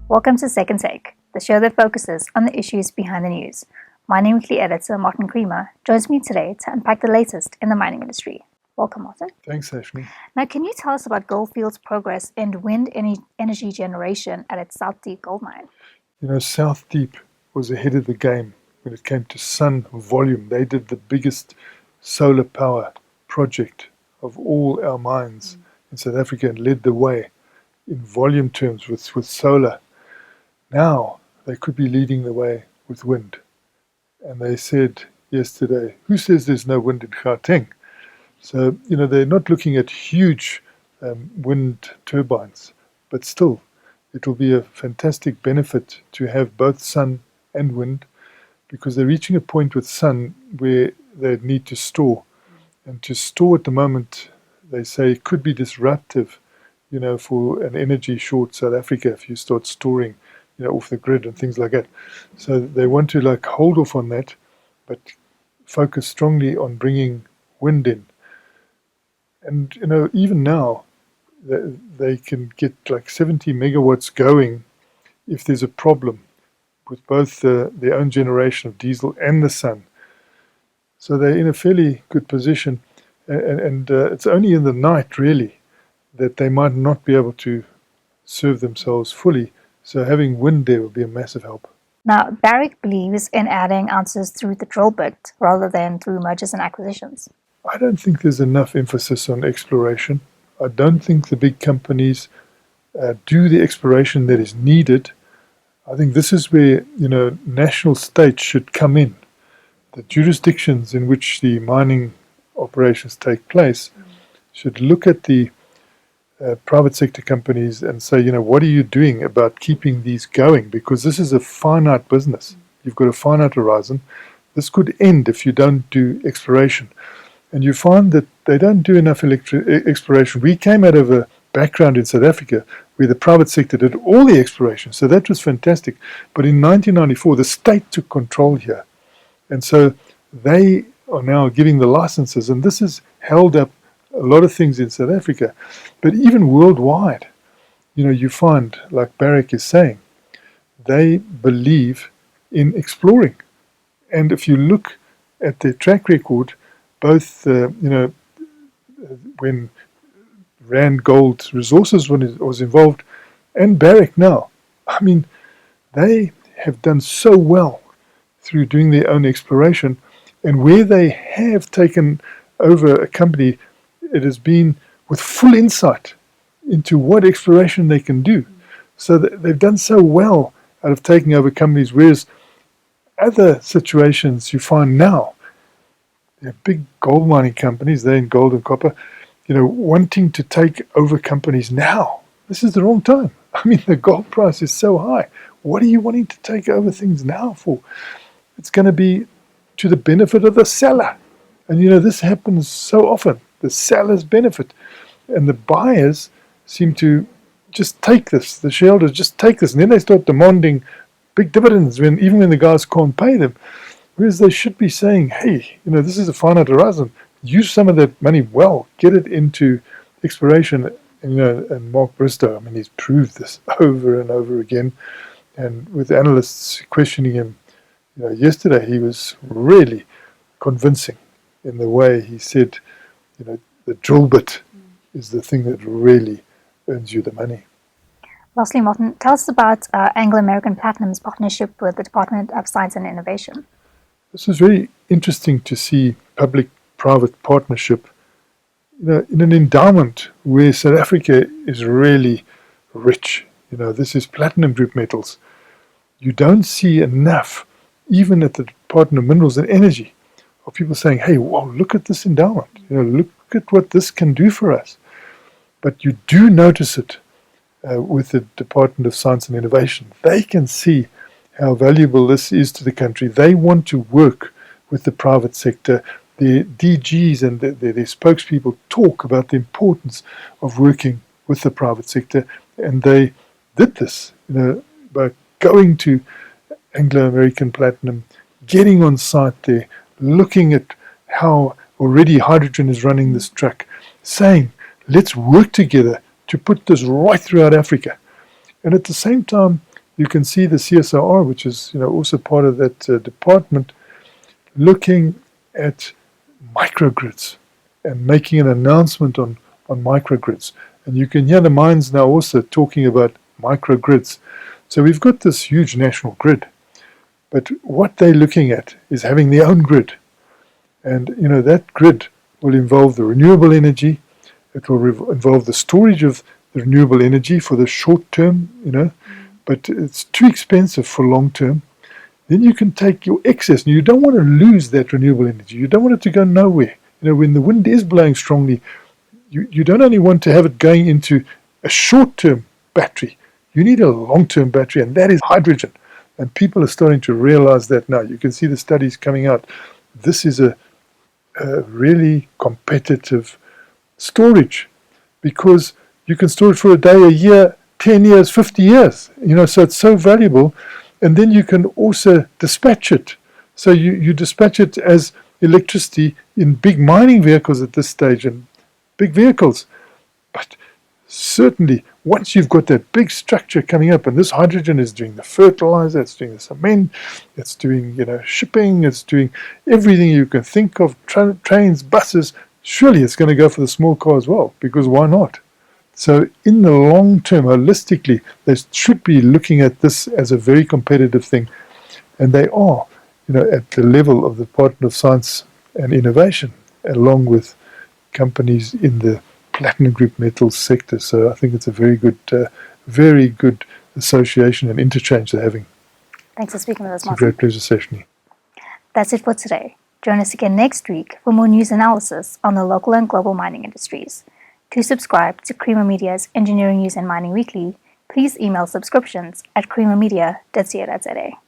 Welcome to Second Take, the show that focuses on the issues behind the news. Mining Weekly editor Martin Creamer joins me today to unpack the latest in the mining industry. Welcome, Martin. Thanks, Ashley. Now, can you tell us about Goldfields' progress in wind energy generation at its South Deep gold mine? South Deep was ahead of the game when it came to sun volume. They did the biggest solar power project of all our mines in South Africa and led the way in volume terms with solar. Now they could be leading the way with wind. And they said yesterday, who says there's no wind in Gauteng? So, they're not looking at huge wind turbines, but still, it will be a fantastic benefit to have both sun and wind, because they're reaching a point with sun where they need to store. And to store at the moment, they say, could be disruptive, for an energy short South Africa if you start storing, off the grid and things like that. So they want to hold off on that, but focus strongly on bringing wind in. And, even now, they can get 70 megawatts going if there's a problem with both their own generation of diesel and the sun. So they're in a fairly good position, and it's only in the night, really, that they might not be able to serve themselves fully. So having wind there will be a massive help. Now, Barrick believes in adding ounces through the drill bit rather than through mergers and acquisitions. I don't think there's enough emphasis on exploration. I don't think the big companies do the exploration that is needed. I think this is where, national states should come in. The jurisdictions in which the mining operations take place should look at the private sector companies and say, what are you doing about keeping these going? Because this is a finite business. You've got a finite horizon. This could end if you don't do exploration. And you find that they don't do enough exploration. We came out of a background in South Africa where the private sector did all the exploration. So that was fantastic. But in 1994, the state took control here. And so they are now giving the licenses. And this has held up a lot of things in South Africa. But even worldwide, you find, like Barrick is saying, they believe in exploring. And if you look at their track record, both, when Rand Gold Resources was involved, and Barrick now, they have done so well through doing their own exploration. And where they have taken over a company, it has been with full insight into what exploration they can do. So they've done so well out of taking over companies, whereas other situations you find now, they're big gold mining companies, they're in gold and copper, wanting to take over companies now. This is the wrong time. The gold price is so high. What are you wanting to take over things now for? It's going to be to the benefit of the seller. And this happens so often. The sellers benefit. And the buyers seem to just take this. The shareholders just take this. And then they start demanding big dividends even when the guys can't pay them. Whereas they should be saying, hey, this is a finite horizon. Use some of that money well. Get it into exploration. And Mark Bristow, he's proved this over and over again. And with analysts questioning him, yesterday, he was really convincing in the way he said, the drill bit is the thing that really earns you the money. Lastly, Martin, tell us about Anglo American Platinum's partnership with the Department of Science and Innovation. This is very interesting to see public-private partnership in an endowment where South Africa is really rich. This is platinum group metals. You don't see enough, even at the Department of Minerals and Energy, of people saying, hey, wow, look at this endowment. Look at what this can do for us. But you do notice it with the Department of Science and Innovation. They can see how valuable this is to the country. They want to work with the private sector. The DGs and their spokespeople talk about the importance of working with the private sector. And they did this, by going to Anglo American Platinum, getting on site there, looking at how already hydrogen is running this truck, saying, let's work together to put this right throughout Africa. And at the same time, you can see the CSIR, which is also part of that department, looking at microgrids and making an announcement on microgrids. And you can hear the mines now also talking about microgrids. So we've got this huge national grid, but what they're looking at is having their own grid. And that grid will involve the renewable energy. It will involve the storage of the renewable energy for the short term, but it's too expensive for long term. Then you can take your excess, and you don't want to lose that renewable energy. You don't want it to go nowhere. When the wind is blowing strongly, you don't only want to have it going into a short-term battery. You need a long-term battery, and that is hydrogen. And people are starting to realize that now. You can see the studies coming out. This is a really competitive storage, because you can store it for a day, a year, 10 years, 50 years. So it's so valuable. And then you can also dispatch it. So you dispatch it as electricity in big mining vehicles at this stage, and big vehicles. But certainly, once you've got that big structure coming up, and this hydrogen is doing the fertilizer, it's doing the cement, it's doing shipping, it's doing everything you can think of, trains, buses, surely it's going to go for the small car as well, because why not? So in the long term, holistically, they should be looking at this as a very competitive thing. And they are, at the level of the Department of Science and Innovation, along with companies in the platinum group metals sector. So I think it's a very good association and interchange they're having. Thanks for speaking with us, It's Martin. a great pleasure, Seshni. That's it for today. Join us again next week for more news analysis on the local and global mining industries. To subscribe to Creamer Media's Engineering News and Mining Weekly, please email subscriptions at creamermedia.co.za.